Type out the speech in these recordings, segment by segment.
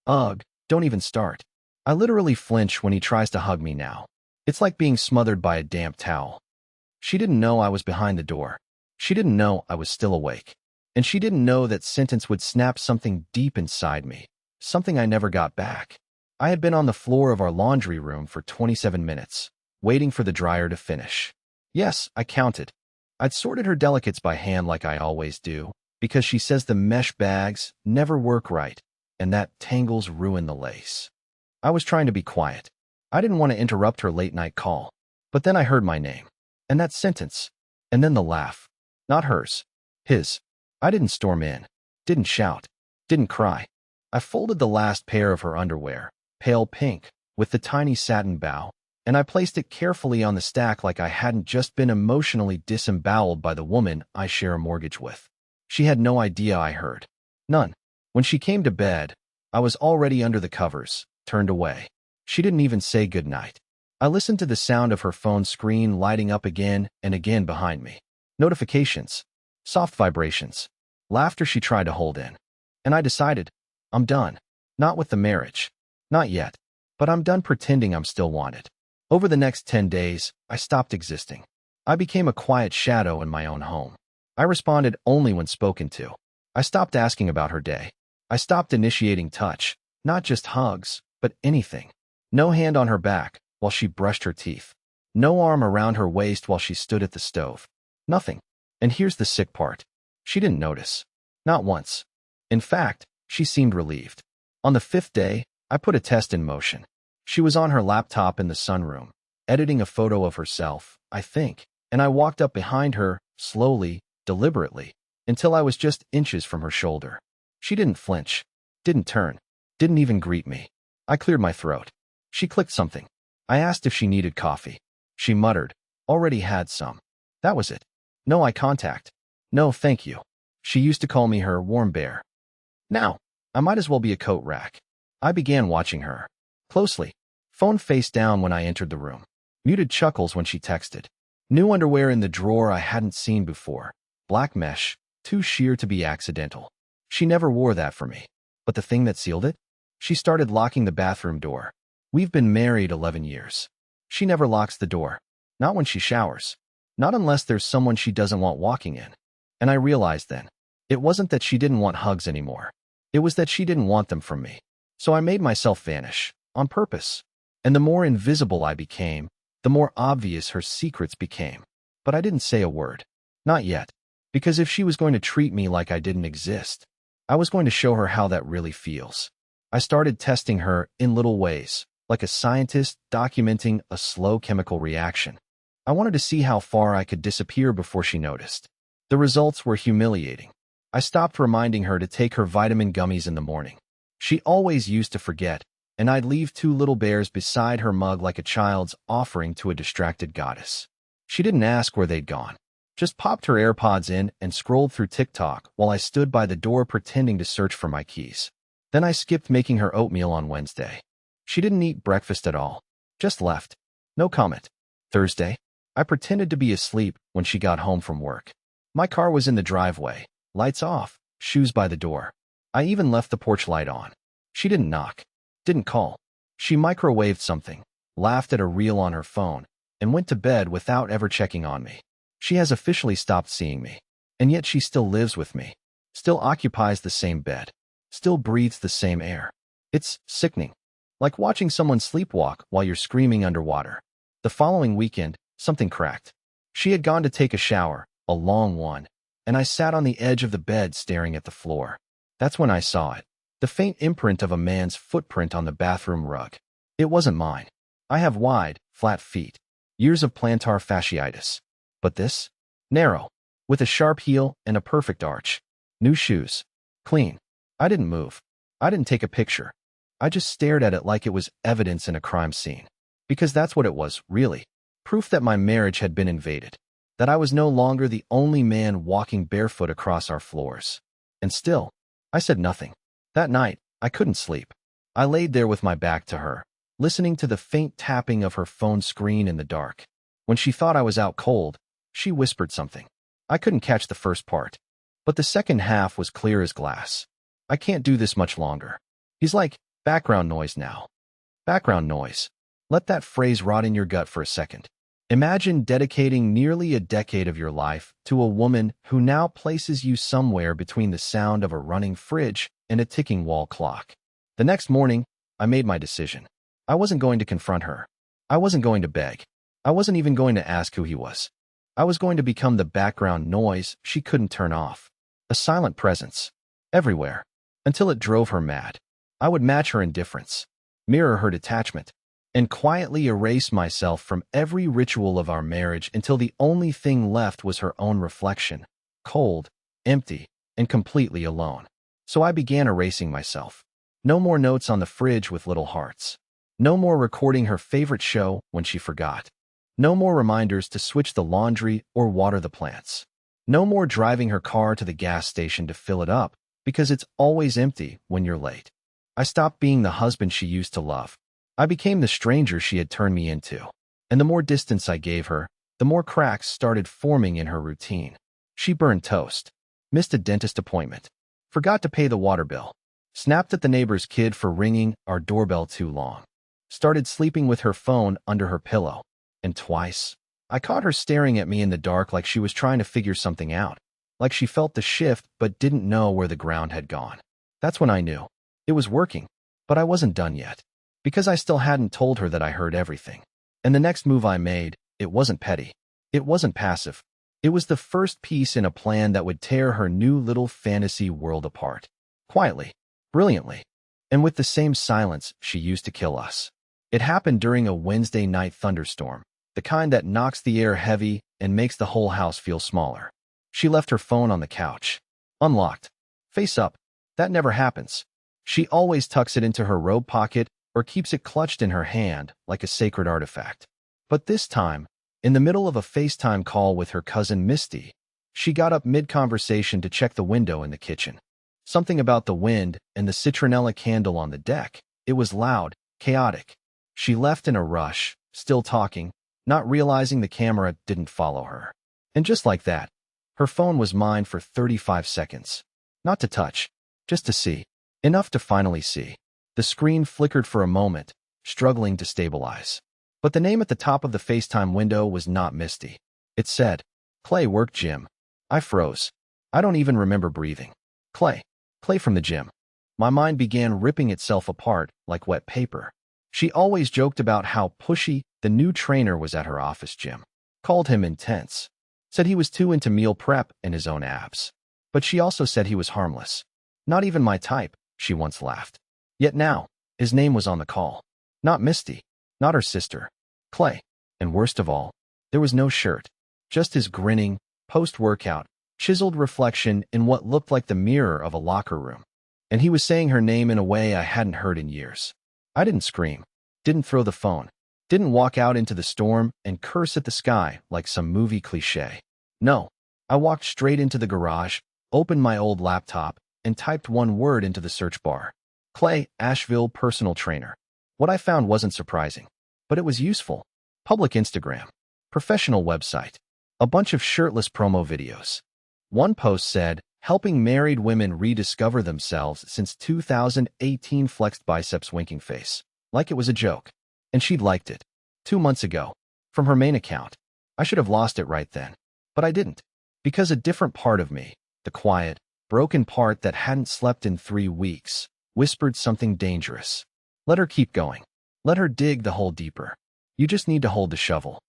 Ugh, don't even start. I literally flinch when he tries to hug me now. It's like being smothered by a damp towel. She didn't know I was behind the door. She didn't know I was still awake. And she didn't know that sentence would snap something deep inside me, something I never got back. I had been on the floor of our laundry room for 27 minutes, waiting for the dryer to finish. Yes, I counted. I'd sorted her delicates by hand like I always do, because she says the mesh bags never work right, and that tangles ruin the lace. I was trying to be quiet. I didn't want to interrupt her late-night call. But then I heard my name, and that sentence, and then the laugh. Not hers. His. I didn't storm in, didn't shout, didn't cry. I folded the last pair of her underwear, pale pink, with the tiny satin bow, and I placed it carefully on the stack like I hadn't just been emotionally disemboweled by the woman I share a mortgage with. She had no idea I heard. None. When she came to bed, I was already under the covers, turned away. She didn't even say goodnight. I listened to the sound of her phone screen lighting up again and again behind me. Notifications. Soft vibrations. Laughter she tried to hold in. And I decided, I'm done. Not with the marriage. Not yet. But I'm done pretending I'm still wanted. Over the next 10 days, I stopped existing. I became a quiet shadow in my own home. I responded only when spoken to. I stopped asking about her day. I stopped initiating touch, not just hugs, but anything. No hand on her back while she brushed her teeth. No arm around her waist while she stood at the stove. Nothing. And here's the sick part. She didn't notice. Not once. In fact, she seemed relieved. On the 5th day, I put a test in motion. She was on her laptop in the sunroom, editing a photo of herself, I think, and I walked up behind her, slowly, deliberately, until I was just inches from her shoulder. She didn't flinch, didn't turn, didn't even greet me. I cleared my throat. She clicked something. I asked if she needed coffee. She muttered, already had some. That was it. No eye contact. No, thank you. She used to call me her warm bear. Now, I might as well be a coat rack. I began watching her. Closely. Phone face down when I entered the room. Muted chuckles when she texted. New underwear in the drawer I hadn't seen before. Black mesh, too sheer to be accidental. She never wore that for me. But the thing that sealed it? She started locking the bathroom door. We've been married 11 years. She never locks the door. Not when she showers. Not unless there's someone she doesn't want walking in. And I realized then, it wasn't that she didn't want hugs anymore. It was that she didn't want them from me. So I made myself vanish, on purpose. And the more invisible I became, the more obvious her secrets became. But I didn't say a word. Not yet. Because if she was going to treat me like I didn't exist, I was going to show her how that really feels. I started testing her in little ways, like a scientist documenting a slow chemical reaction. I wanted to see how far I could disappear before she noticed. The results were humiliating. I stopped reminding her to take her vitamin gummies in the morning. She always used to forget, and I'd leave 2 little bears beside her mug like a child's offering to a distracted goddess. She didn't ask where they'd gone. Just popped her AirPods in and scrolled through TikTok while I stood by the door pretending to search for my keys. Then I skipped making her oatmeal on Wednesday. She didn't eat breakfast at all. Just left. No comment. Thursday, I pretended to be asleep when she got home from work. My car was in the driveway, lights off, shoes by the door. I even left the porch light on. She didn't knock, didn't call. She microwaved something, laughed at a reel on her phone, and went to bed without ever checking on me. She has officially stopped seeing me, and yet she still lives with me, still occupies the same bed, still breathes the same air. It's sickening, like watching someone sleepwalk while you're screaming underwater. The following weekend, something cracked. She had gone to take a shower, a long one, and I sat on the edge of the bed staring at the floor. That's when I saw it. The faint imprint of a man's footprint on the bathroom rug. It wasn't mine. I have wide, flat feet. Years of plantar fasciitis. But this? Narrow. With a sharp heel and a perfect arch. New shoes. Clean. I didn't move. I didn't take a picture. I just stared at it like it was evidence in a crime scene. Because that's what it was, really. Proof that my marriage had been invaded. That I was no longer the only man walking barefoot across our floors. And still, I said nothing. That night, I couldn't sleep. I laid there with my back to her, listening to the faint tapping of her phone screen in the dark. When she thought I was out cold, she whispered something. I couldn't catch the first part, but the second half was clear as glass. I can't do this much longer. He's like, Background noise now. Background noise. Let that phrase rot in your gut for a second. Imagine dedicating nearly a decade of your life to a woman who now places you somewhere between the sound of a running fridge and a ticking wall clock. The next morning, I made my decision. I wasn't going to confront her. I wasn't going to beg. I wasn't even going to ask who he was. I was going to become the background noise she couldn't turn off. A silent presence. Everywhere. Until it drove her mad. I would match her indifference, mirror her detachment, and quietly erase myself from every ritual of our marriage until the only thing left was her own reflection, cold, empty, and completely alone. So I began erasing myself. No more notes on the fridge with little hearts. No more recording her favorite show when she forgot. No more reminders to switch the laundry or water the plants. No more driving her car to the gas station to fill it up because it's always empty when you're late. I stopped being the husband she used to love. I became the stranger she had turned me into. And the more distance I gave her, the more cracks started forming in her routine. She burned toast, missed a dentist appointment, forgot to pay the water bill, snapped at the neighbor's kid for ringing our doorbell too long, started sleeping with her phone under her pillow, and twice, I caught her staring at me in the dark like she was trying to figure something out, like she felt the shift but didn't know where the ground had gone. That's when I knew. It was working, but I wasn't done yet, because I still hadn't told her that I heard everything. And the next move I made, it wasn't petty. It wasn't passive. It was the first piece in a plan that would tear her new little fantasy world apart. Quietly, brilliantly, and with the same silence she used to kill us. It happened during a Wednesday night thunderstorm, the kind that knocks the air heavy and makes the whole house feel smaller. She left her phone on the couch, unlocked, face up. That never happens. She always tucks it into her robe pocket or keeps it clutched in her hand like a sacred artifact. But this time, in the middle of a FaceTime call with her cousin Misty, she got up mid-conversation to check the window in the kitchen. Something about the wind and the citronella candle on the deck. It was loud, chaotic. She left in a rush, still talking, not realizing the camera didn't follow her. And just like that, her phone was mine for 35 seconds. Not to touch, just to see. Enough to finally see. The screen flickered for a moment, struggling to stabilize. But the name at the top of the FaceTime window was not Misty. It said, Clay work gym. I froze. I don't even remember breathing. Clay from the gym. My mind began ripping itself apart like wet paper. She always joked about how pushy the new trainer was at her office gym. Called him intense. Said he was too into meal prep and his own abs. But she also said he was harmless. Not even my type, she once laughed. Yet now, his name was on the call. Not Misty. Not her sister. Clay. And worst of all, there was no shirt. Just his grinning, post-workout, chiseled reflection in what looked like the mirror of a locker room. And he was saying her name in a way I hadn't heard in years. I didn't scream. Didn't throw the phone. Didn't walk out into the storm and curse at the sky like some movie cliché. No. I walked straight into the garage, opened my old laptop, and typed one word into the search bar. Clay, Asheville personal trainer. What I found wasn't surprising, but it was useful. Public Instagram. Professional website. A bunch of shirtless promo videos. One post said, helping married women rediscover themselves since 2018 flexed biceps winking face. Like it was a joke. And she'd liked it. 2 months ago. From her main account. I should have lost it right then. But I didn't. Because a different part of me, the quiet, broken part that hadn't slept in 3 weeks, whispered something dangerous. Let her keep going. Let her dig the hole deeper. You just need to hold the shovel.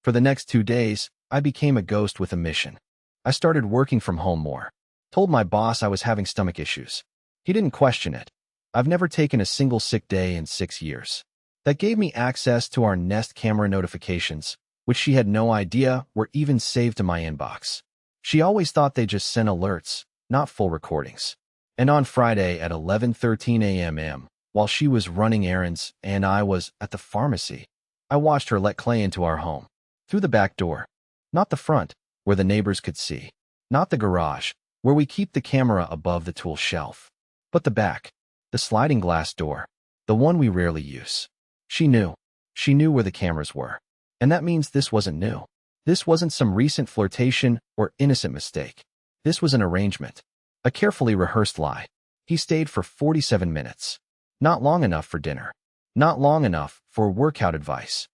For the next 2 days, I became a ghost with a mission. I started working from home more. Told my boss I was having stomach issues. He didn't question it. I've never taken a single sick day in 6 years. That gave me access to our Nest camera notifications, which she had no idea were even saved to my inbox. She always thought they just sent alerts, not full recordings. And on Friday at 11:13 a.m., while she was running errands and I was at the pharmacy, I watched her let Clay into our home. Through the back door. Not the front, where the neighbors could see. Not the garage, where we keep the camera above the tool shelf. But the back. The sliding glass door. The one we rarely use. She knew. She knew where the cameras were. And that means this wasn't new. This wasn't some recent flirtation or innocent mistake. This was an arrangement. A carefully rehearsed lie. He stayed for 47 minutes. Not long enough for dinner. Not long enough for workout advice.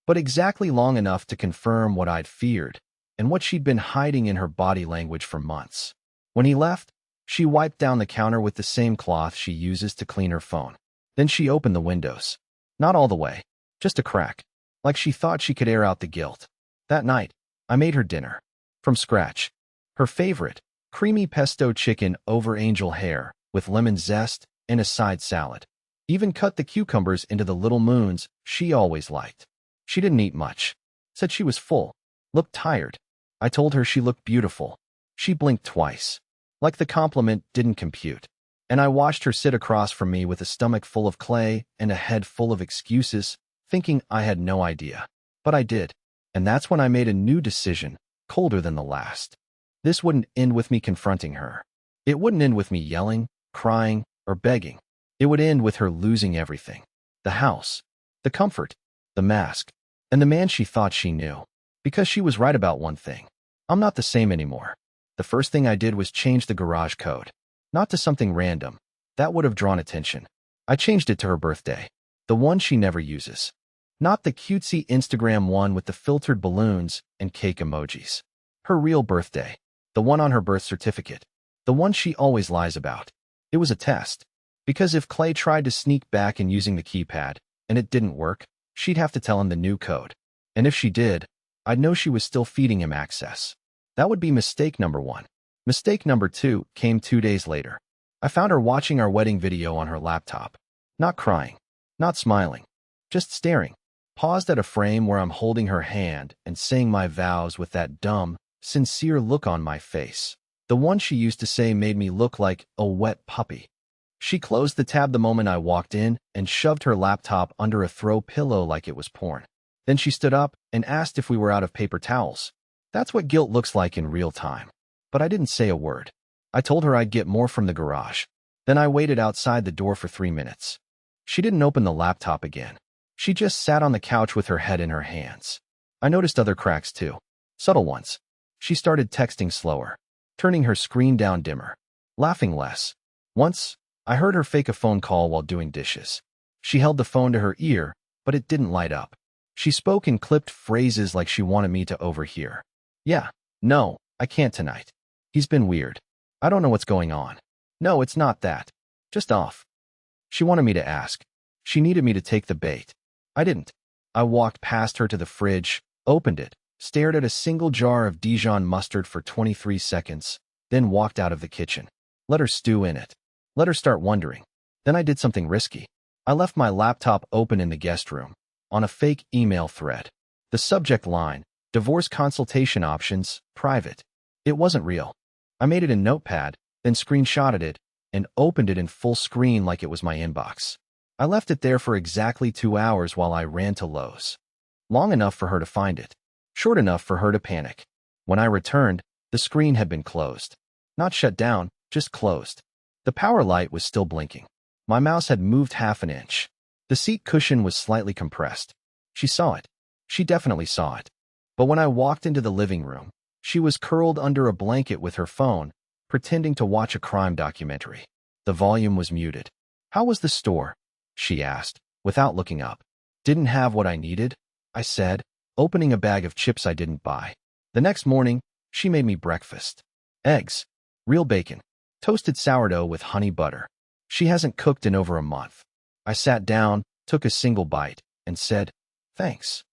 But exactly long enough to confirm what I'd feared and what she'd been hiding in her body language for months. When he left, she wiped down the counter with the same cloth she uses to clean her phone. Then she opened the windows. Not all the way, just a crack, like she thought she could air out the guilt. That night, I made her dinner. From scratch. Her favorite, creamy pesto chicken over angel hair, with lemon zest and a side salad. Even cut the cucumbers into the little moons she always liked. She didn't eat much. Said she was full. Looked tired. I told her she looked beautiful. She blinked twice. Like the compliment didn't compute. And I watched her sit across from me with a stomach full of clay and a head full of excuses, thinking I had no idea. But I did. And that's when I made a new decision, colder than the last. This wouldn't end with me confronting her. It wouldn't end with me yelling, crying, or begging. It would end with her losing everything. The house, the comfort, the mask, and the man she thought she knew. Because she was right about one thing. I'm not the same anymore. The first thing I did was change the garage code. Not to something random. That would have drawn attention. I changed it to her birthday. The one she never uses. Not the cutesy Instagram one with the filtered balloons and cake emojis. Her real birthday. The one on her birth certificate. The one she always lies about. It was a test. Because if Clay tried to sneak back in using the keypad, and it didn't work, she'd have to tell him the new code. And if she did, I'd know she was still feeding him access. That would be mistake number 1. Mistake number 2 came 2 days later. I found her watching our wedding video on her laptop. Not crying. Not smiling. Just staring. Paused at a frame where I'm holding her hand and saying my vows with that dumb, sincere look on my face. The one she used to say made me look like a wet puppy. She closed the tab the moment I walked in and shoved her laptop under a throw pillow like it was porn. Then she stood up and asked if we were out of paper towels. That's what guilt looks like in real time. But I didn't say a word. I told her I'd get more from the garage. Then I waited outside the door for 3 minutes. She didn't open the laptop again. She just sat on the couch with her head in her hands. I noticed other cracks too. Subtle ones. She started texting slower, turning her screen down dimmer, laughing less. Once, I heard her fake a phone call while doing dishes. She held the phone to her ear, but it didn't light up. She spoke in clipped phrases like she wanted me to overhear. Yeah, no, I can't tonight. He's been weird. I don't know what's going on. No, it's not that. Just off. She wanted me to ask. She needed me to take the bait. I didn't. I walked past her to the fridge, opened it, stared at a single jar of Dijon mustard for 23 seconds, then walked out of the kitchen. Let her stew in it. Let her start wondering. Then I did something risky. I left my laptop open in the guest room, on a fake email thread. The subject line, divorce consultation options, private. It wasn't real. I made it in Notepad, then screenshotted it, and opened it in full screen like it was my inbox. I left it there for exactly 2 hours while I ran to Lowe's. Long enough for her to find it. Short enough for her to panic. When I returned, the screen had been closed. Not shut down, just closed. The power light was still blinking. My mouse had moved half an inch. The seat cushion was slightly compressed. She saw it. She definitely saw it. But when I walked into the living room, she was curled under a blanket with her phone, pretending to watch a crime documentary. The volume was muted. How was the store? She asked, without looking up. Didn't have what I needed, I said, opening a bag of chips I didn't buy. The next morning, she made me breakfast. Eggs, real bacon, toasted sourdough with honey butter. She hasn't cooked in over a month. I sat down, took a single bite, and said, thanks.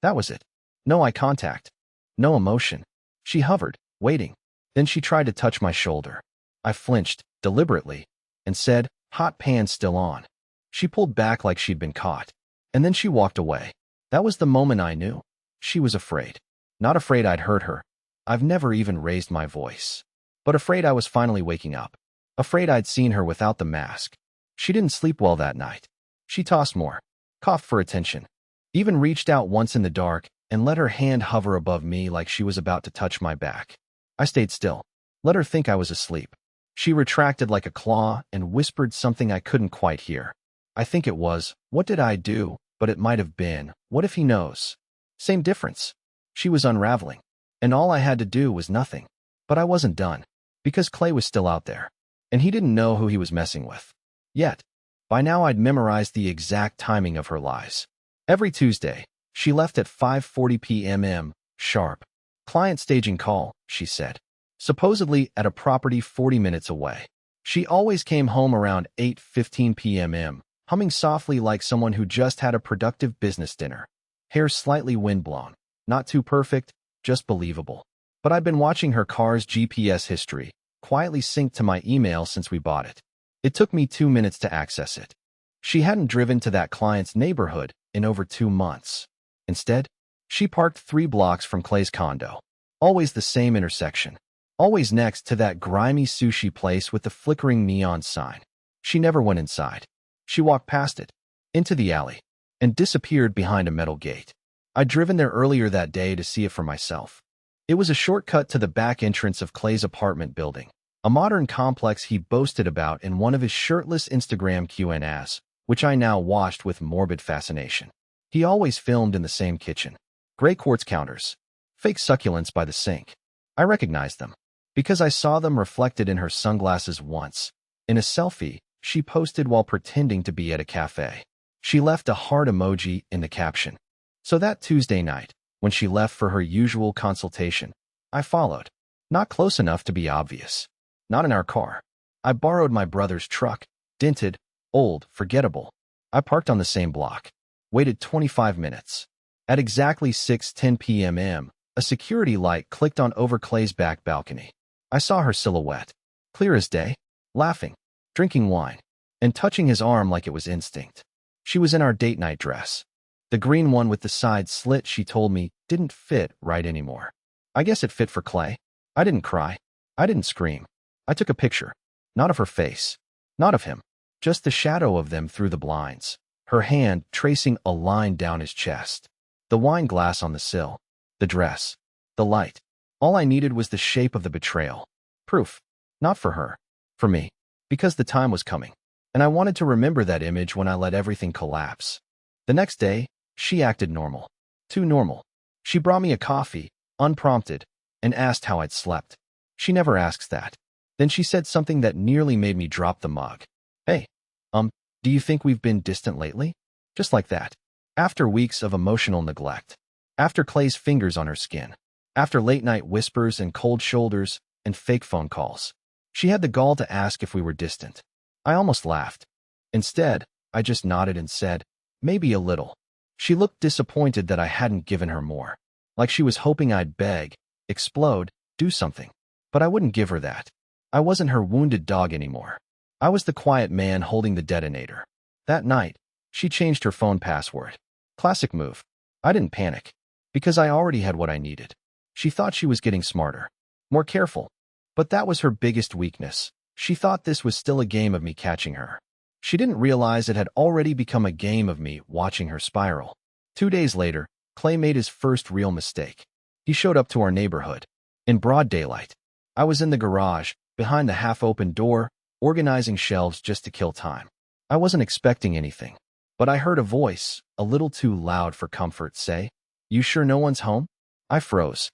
That was it. No eye contact. No emotion. She hovered, waiting. Then she tried to touch my shoulder. I flinched, deliberately, and said, hot pan still on. She pulled back like she'd been caught. And then she walked away. That was the moment I knew. She was afraid. Not afraid I'd hurt her. I've never even raised my voice. But afraid I was finally waking up. Afraid I'd seen her without the mask. She didn't sleep well that night. She tossed more. Coughed for attention. Even reached out once in the dark and let her hand hover above me like she was about to touch my back. I stayed still. Let her think I was asleep. She retracted like a claw and whispered something I couldn't quite hear. I think it was, what did I do? But it might have been, what if he knows? Same difference. She was unraveling. And all I had to do was nothing. But I wasn't done. Because Clay was still out there. And he didn't know who he was messing with. Yet. By now I'd memorized the exact timing of her lies. Every Tuesday, she left at 5:40 p.m. sharp. Client staging call, she said. Supposedly at a property 40 minutes away. She always came home around 8:15 p.m., humming softly like someone who just had a productive business dinner. Hair slightly windblown. Not too perfect, just believable. But I'd been watching her car's GPS history, quietly synced to my email since we bought it. It took me 2 minutes to access it. She hadn't driven to that client's neighborhood in over 2 months. Instead, she parked 3 blocks from Clay's condo. Always the same intersection. Always next to that grimy sushi place with the flickering neon sign. She never went inside. She walked past it, into the alley, and disappeared behind a metal gate. I'd driven there earlier that day to see it for myself. It was a shortcut to the back entrance of Clay's apartment building, a modern complex he boasted about in one of his shirtless Instagram Q&As, which I now watched with morbid fascination. He always filmed in the same kitchen. Gray quartz counters. Fake succulents by the sink. I recognized them, because I saw them reflected in her sunglasses once, in a selfie she posted while pretending to be at a cafe. She left a heart emoji in the caption. So that Tuesday night, when she left for her usual consultation, I followed. Not close enough to be obvious. Not in our car. I borrowed my brother's truck, dented, old, forgettable. I parked on the same block. Waited 25 minutes. At exactly 6:10 p.m., a security light clicked on over Clay's back balcony. I saw her silhouette, clear as day, laughing, drinking wine, and touching his arm like it was instinct. She was in our date night dress. The green one with the side slit she told me didn't fit right anymore. I guess it fit for Clay. I didn't cry. I didn't scream. I took a picture. Not of her face. Not of him. Just the shadow of them through the blinds. Her hand tracing a line down his chest. The wine glass on the sill. The dress. The light. All I needed was the shape of the betrayal. Proof. Not for her. For me. Because the time was coming. And I wanted to remember that image when I let everything collapse. The next day, she acted normal. Too normal. She brought me a coffee, unprompted, and asked how I'd slept. She never asks that. Then she said something that nearly made me drop the mug. Hey, do you think we've been distant lately? Just like that. After weeks of emotional neglect. After Clay's fingers on her skin. After late-night whispers and cold shoulders and fake phone calls. She had the gall to ask if we were distant. I almost laughed. Instead, I just nodded and said, maybe a little. She looked disappointed that I hadn't given her more. Like she was hoping I'd beg, explode, do something. But I wouldn't give her that. I wasn't her wounded dog anymore. I was the quiet man holding the detonator. That night, she changed her phone password. Classic move. I didn't panic. Because I already had what I needed. She thought she was getting smarter. More careful. But that was her biggest weakness. She thought this was still a game of me catching her. She didn't realize it had already become a game of me watching her spiral. 2 days later, Clay made his first real mistake. He showed up to our neighborhood. In broad daylight. I was in the garage, behind the half-open door, organizing shelves just to kill time. I wasn't expecting anything. But I heard a voice, a little too loud for comfort, say, "You sure no one's home?" I froze.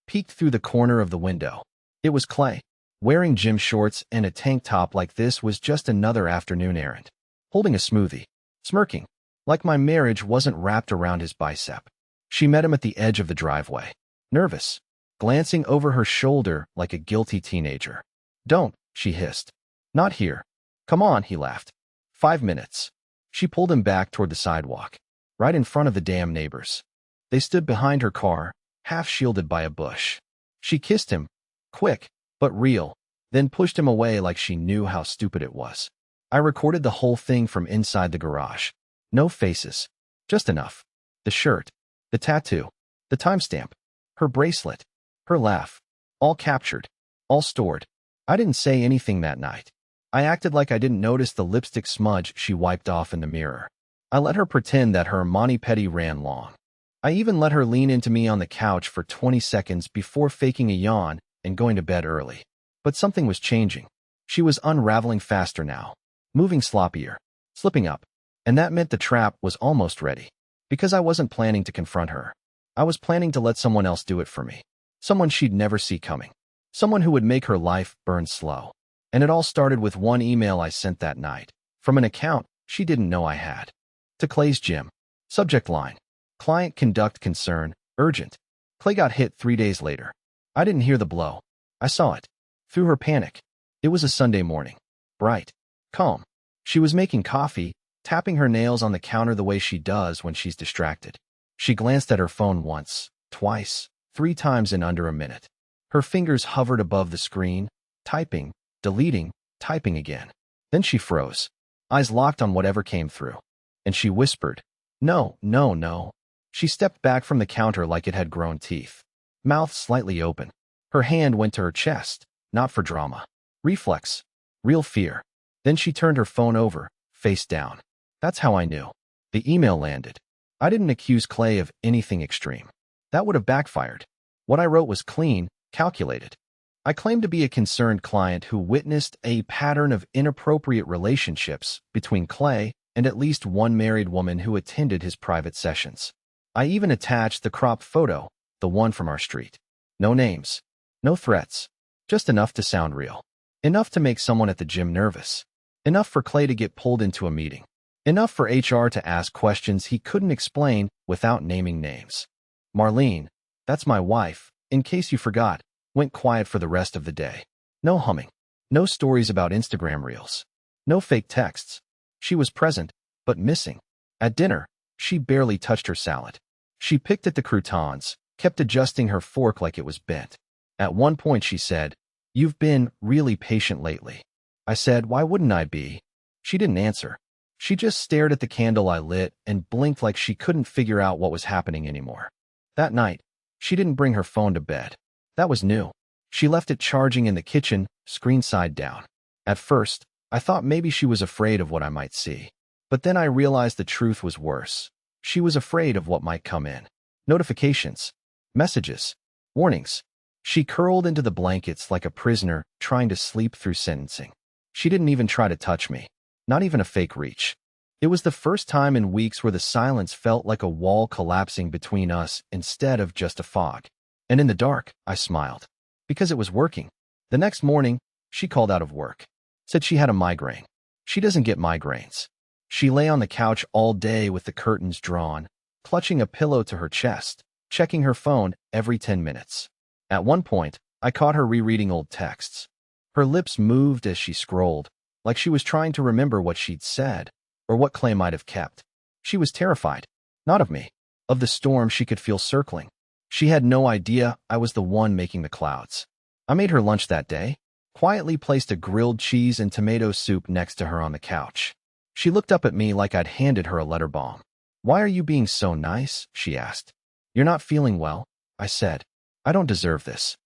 Peeked through the corner of the window. It was Clay. Wearing gym shorts and a tank top like this was just another afternoon errand. Holding a smoothie. Smirking. Like my marriage wasn't wrapped around his bicep. She met him at the edge of the driveway. Nervous. Glancing over her shoulder like a guilty teenager. "Don't," she hissed. "Not here." "Come on," he laughed. 5 minutes. She pulled him back toward the sidewalk. Right in front of the damn neighbors. They stood behind her car, half shielded by a bush. She kissed him. Quick, but real. Then pushed him away like she knew how stupid it was. I recorded the whole thing from inside the garage. No faces. Just enough. The shirt. The tattoo. The timestamp. Her bracelet. Her laugh. All captured. All stored. I didn't say anything that night. I acted like I didn't notice the lipstick smudge she wiped off in the mirror. I let her pretend that her mani-pedi ran long. I even let her lean into me on the couch for 20 seconds before faking a yawn and going to bed early. But something was changing. She was unraveling faster now. Moving sloppier. Slipping up. And that meant the trap was almost ready. Because I wasn't planning to confront her. I was planning to let someone else do it for me. Someone she'd never see coming. Someone who would make her life burn slow. And it all started with one email I sent that night. From an account She didn't know I had. To Clay's gym. Subject line. Client conduct concern, urgent. Clay got hit 3 days later. I didn't hear the blow. I saw it. Through her panic. It was a Sunday morning. Bright. Calm. She was making coffee, tapping her nails on the counter the way she does when she's distracted. She glanced at her phone once, twice, 3 times in under a minute. Her fingers hovered above the screen, typing, deleting, typing again. Then she froze, eyes locked on whatever came through. And she whispered, "No, no, no." She stepped back from the counter like it had grown teeth. Mouth slightly open. Her hand went to her chest, not for drama. Reflex. Real fear. Then she turned her phone over, face down. That's how I knew. The email landed. I didn't accuse Clay of anything extreme. That would have backfired. What I wrote was clean, calculated. I claimed to be a concerned client who witnessed a pattern of inappropriate relationships between Clay and at least one married woman who attended his private sessions. I even attached the cropped photo, the one from our street. No names. No threats. Just enough to sound real. Enough to make someone at the gym nervous. Enough for Clay to get pulled into a meeting. Enough for HR to ask questions he couldn't explain without naming names. Marlene, that's my wife, in case you forgot, went quiet for the rest of the day. No humming. No stories about Instagram reels. No fake texts. She was present, but missing. At dinner, she barely touched her salad. She picked at the croutons, kept adjusting her fork like it was bent. At one point she said, "You've been really patient lately." I said, "Why wouldn't I be?" She didn't answer. She just stared at the candle I lit and blinked like she couldn't figure out what was happening anymore. That night, she didn't bring her phone to bed. That was new. She left it charging in the kitchen, screen side down. At first, I thought maybe she was afraid of what I might see. But then I realized the truth was worse. She was afraid of what might come in. Notifications. Messages. Warnings. She curled into the blankets like a prisoner trying to sleep through sentencing. She didn't even try to touch me. Not even a fake reach. It was the first time in weeks where the silence felt like a wall collapsing between us instead of just a fog. And in the dark, I smiled. Because it was working. The next morning, she called out of work. Said she had a migraine. She doesn't get migraines. She lay on the couch all day with the curtains drawn, clutching a pillow to her chest, checking her phone every 10 minutes. At one point, I caught her rereading old texts. Her lips moved as she scrolled, like she was trying to remember what she'd said, or what Clay might have kept. She was terrified. Not of me. Of the storm she could feel circling. She had no idea I was the one making the clouds. I made her lunch that day, quietly placed a grilled cheese and tomato soup next to her on the couch. She looked up at me like I'd handed her a letter bomb. "Why are you being so nice?" she asked. "You're not feeling well," I said. "I don't deserve this."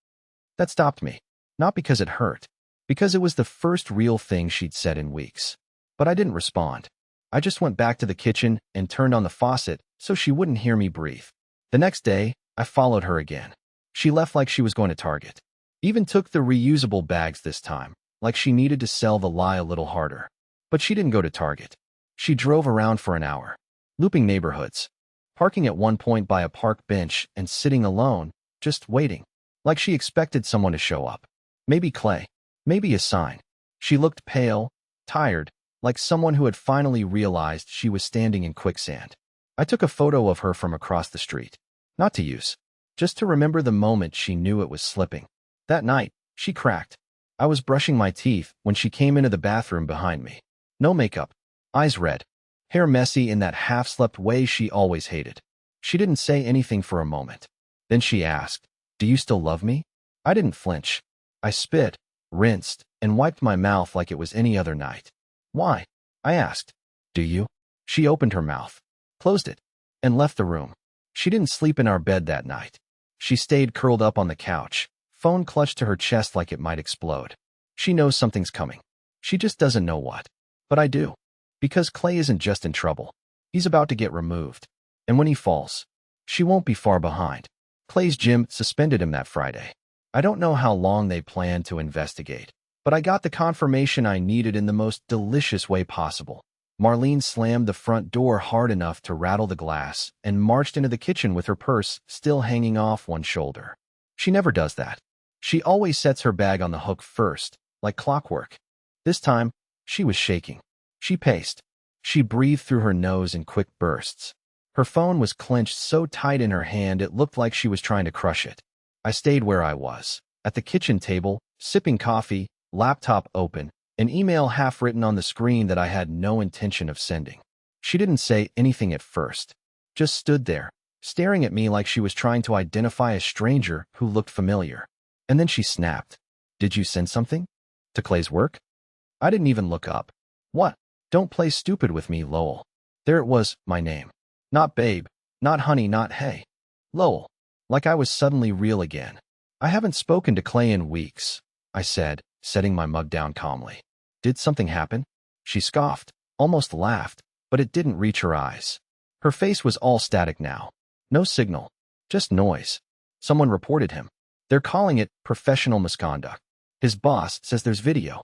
That stopped me. Not because it hurt. Because it was the first real thing she'd said in weeks. But I didn't respond. I just went back to the kitchen and turned on the faucet so she wouldn't hear me breathe. The next day, I followed her again. She left like she was going to Target. Even took the reusable bags this time, like she needed to sell the lie a little harder. But she didn't go to Target. She drove around for an hour, looping neighborhoods, parking at one point by a park bench and sitting alone, just waiting, like she expected someone to show up. Maybe Clay. Maybe a sign. She looked pale, tired, like someone who had finally realized she was standing in quicksand. I took a photo of her from across the street. Not to use. Just to remember the moment she knew it was slipping. That night, she cracked. I was brushing my teeth when she came into the bathroom behind me. No makeup. Eyes red. Hair messy in that half-slept way she always hated. She didn't say anything for a moment. Then she asked, "Do you still love me?" I didn't flinch. I spit, rinsed, and wiped my mouth like it was any other night. "Why?" I asked. "Do you?" She opened her mouth, closed it, and left the room. She didn't sleep in our bed that night. She stayed curled up on the couch, phone clutched to her chest like it might explode. She knows something's coming. She just doesn't know what. But I do. Because Clay isn't just in trouble. He's about to get removed. And when he falls, she won't be far behind. Clay's gym suspended him that Friday. I don't know how long they plan to investigate, but I got the confirmation I needed in the most delicious way possible. Marlene slammed the front door hard enough to rattle the glass and marched into the kitchen with her purse still hanging off one shoulder. She never does that. She always sets her bag on the hook first, like clockwork. This time, she was shaking. She paced. She breathed through her nose in quick bursts. Her phone was clenched so tight in her hand it looked like she was trying to crush it. I stayed where I was, at the kitchen table, sipping coffee, laptop open, an email half written on the screen that I had no intention of sending. She didn't say anything at first, just stood there, staring at me like she was trying to identify a stranger who looked familiar. And then she snapped. "Did you send something? To Clay's work?" I didn't even look up. "What? Don't play stupid with me, Lowell." There it was, my name. Not babe, not honey, not hey. Lowell. Like I was suddenly real again. "I haven't spoken to Clay in weeks," I said, setting my mug down calmly. "Did something happen?" She scoffed, almost laughed, but it didn't reach her eyes. Her face was all static now. No signal. Just noise. "Someone reported him. They're calling it professional misconduct. His boss says there's video."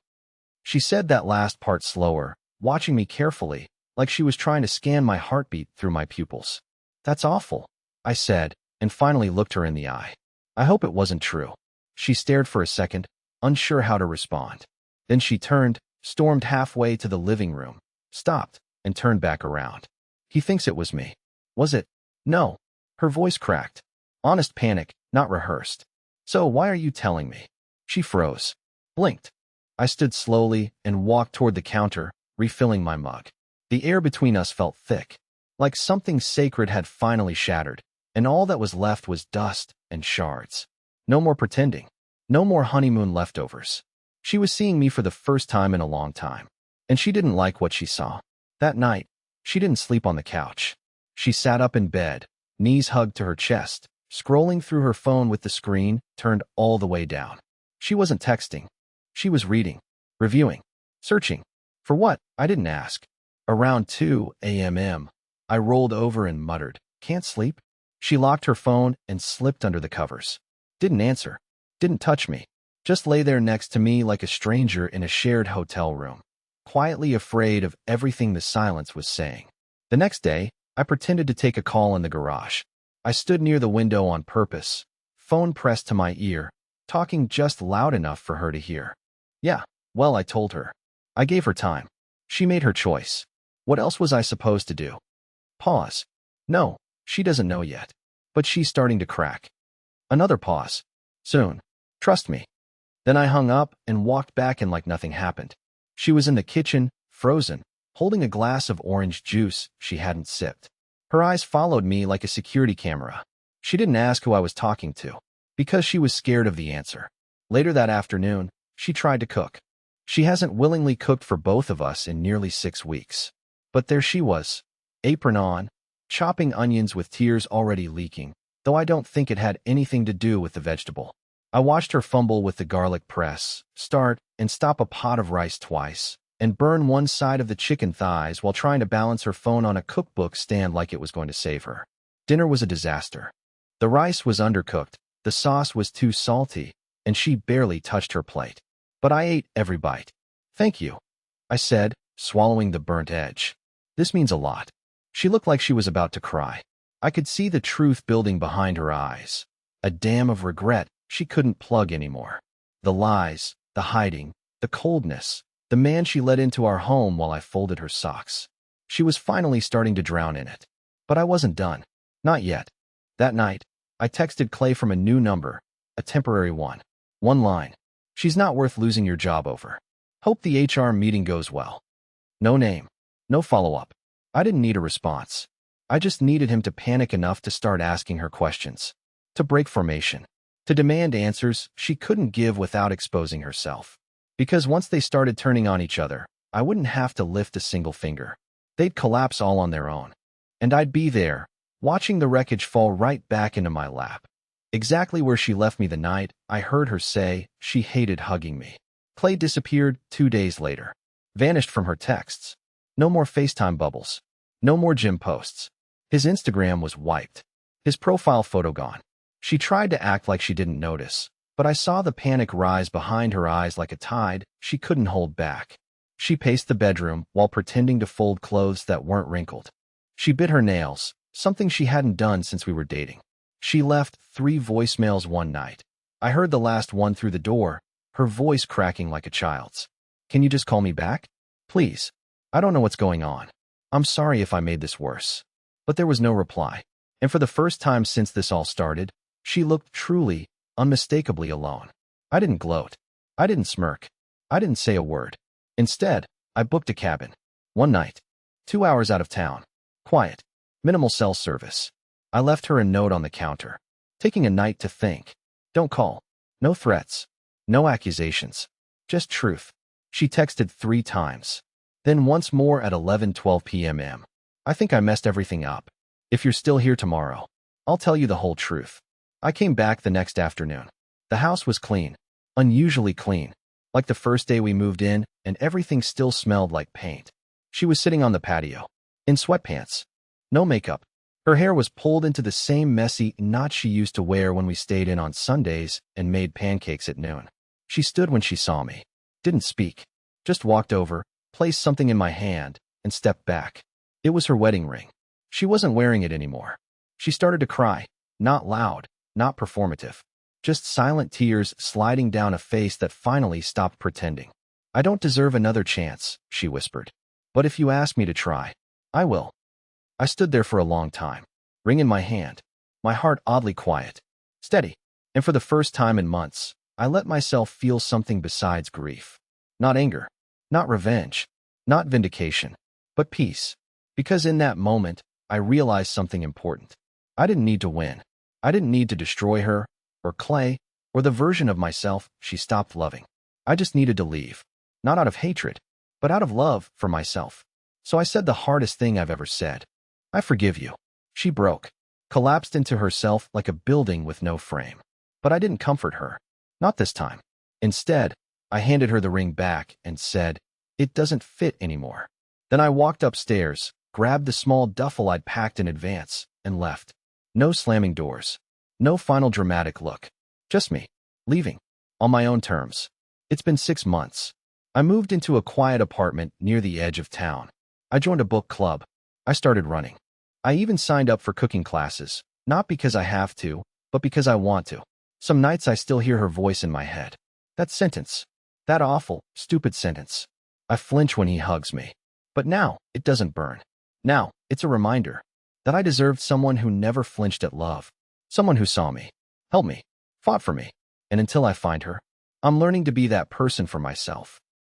She said that last part slower, watching me carefully, like she was trying to scan my heartbeat through my pupils. "That's awful," I said, and finally looked her in the eye. "I hope it wasn't true." She stared for a second, unsure how to respond. Then she turned, stormed halfway to the living room, stopped, and turned back around. "He thinks it was me." "Was it?" "No." Her voice cracked. Honest panic, not rehearsed. "So why are you telling me?" She froze, blinked. I stood slowly and walked toward the counter, refilling my mug. The air between us felt thick, like something sacred had finally shattered, and all that was left was dust and shards. No more pretending. No more honeymoon leftovers. She was seeing me for the first time in a long time, and she didn't like what she saw. That night, she didn't sleep on the couch. She sat up in bed, knees hugged to her chest, scrolling through her phone with the screen turned all the way down. She wasn't texting. She was reading, reviewing, searching. For what? I didn't ask. Around 2 a.m., I rolled over and muttered, "Can't sleep?" She locked her phone and slipped under the covers. Didn't answer. Didn't touch me. Just lay there next to me like a stranger in a shared hotel room, quietly afraid of everything the silence was saying. The next day, I pretended to take a call in the garage. I stood near the window on purpose, phone pressed to my ear, talking just loud enough for her to hear. "Yeah, well," I told her. I gave her time. She made her choice. What else was I supposed to do? Pause. No, she doesn't know yet. But she's starting to crack. Another pause. Soon. Trust me. Then I hung up and walked back in like nothing happened. She was in the kitchen, frozen, holding a glass of orange juice she hadn't sipped. Her eyes followed me like a security camera. She didn't ask who I was talking to, because she was scared of the answer. Later that afternoon, she tried to cook. She hasn't willingly cooked for both of us in nearly 6 weeks. But there she was, apron on, chopping onions with tears already leaking, though I don't think it had anything to do with the vegetable. I watched her fumble with the garlic press, start and stop a pot of rice twice, and burn one side of the chicken thighs while trying to balance her phone on a cookbook stand like it was going to save her. Dinner was a disaster. The rice was undercooked, the sauce was too salty, and she barely touched her plate. But I ate every bite. "Thank you," I said, swallowing the burnt edge. "This means a lot." She looked like she was about to cry. I could see the truth building behind her eyes. A dam of regret she couldn't plug anymore. The lies, the hiding, the coldness, the man she let into our home while I folded her socks. She was finally starting to drown in it. But I wasn't done. Not yet. That night, I texted Clay from a new number, a temporary one. One line. "She's not worth losing your job over. Hope the HR meeting goes well." No name. No follow-up. I didn't need a response. I just needed him to panic enough to start asking her questions. To break formation. To demand answers she couldn't give without exposing herself. Because once they started turning on each other, I wouldn't have to lift a single finger. They'd collapse all on their own. And I'd be there, watching the wreckage fall right back into my lap. Exactly where she left me the night I heard her say she hated hugging me. Clay disappeared 2 days later. Vanished from her texts. No more FaceTime bubbles. No more gym posts. His Instagram was wiped. His profile photo gone. She tried to act like she didn't notice, but I saw the panic rise behind her eyes like a tide she couldn't hold back. She paced the bedroom while pretending to fold clothes that weren't wrinkled. She bit her nails, something she hadn't done since we were dating. She left 3 voicemails one night. I heard the last one through the door, her voice cracking like a child's. "Can you just call me back? Please. I don't know what's going on." I'm sorry if I made this worse. But there was no reply. And for the first time since this all started, she looked truly, unmistakably alone. I didn't gloat. I didn't smirk. I didn't say a word. Instead, I booked a cabin. One night. 2 hours out of town. Quiet. Minimal cell service. I left her a note on the counter. Taking a night to think. Don't call. No threats. No accusations. Just truth. She texted 3 times. Then once more at 11:12 p.m. I think I messed everything up. If you're still here tomorrow, I'll tell you the whole truth. I came back the next afternoon. The house was clean. Unusually clean. Like the first day we moved in, and everything still smelled like paint. She was sitting on the patio. In sweatpants. No makeup. Her hair was pulled into the same messy knot she used to wear when we stayed in on Sundays and made pancakes at noon. She stood when she saw me. Didn't speak. Just walked over, placed something in my hand, and stepped back. It was her wedding ring. She wasn't wearing it anymore. She started to cry. Not loud, not performative. Just silent tears sliding down a face that finally stopped pretending. I don't deserve another chance, she whispered. But if you ask me to try, I will. I stood there for a long time, ring in my hand, my heart oddly quiet, steady. And for the first time in months, I let myself feel something besides grief. Not anger, not revenge, not vindication, but peace. Because in that moment, I realized something important. I didn't need to win. I didn't need to destroy her, or Clay, or the version of myself she stopped loving. I just needed to leave. Not out of hatred, but out of love for myself. So I said the hardest thing I've ever said. I forgive you. She broke, collapsed into herself like a building with no frame. But I didn't comfort her. Not this time. Instead, I handed her the ring back and said, "It doesn't fit anymore." Then I walked upstairs, grabbed the small duffel I'd packed in advance, and left. No slamming doors. No final dramatic look. Just me. Leaving. On my own terms. It's been 6 months. I moved into a quiet apartment near the edge of town. I joined a book club. I started running. I even signed up for cooking classes, not because I have to, but because I want to. Some nights I still hear her voice in my head. That sentence. That awful, stupid sentence. I flinch when he hugs me. But now, it doesn't burn. Now, it's a reminder that I deserved someone who never flinched at love. Someone who saw me, helped me, fought for me. And until I find her, I'm learning to be that person for myself.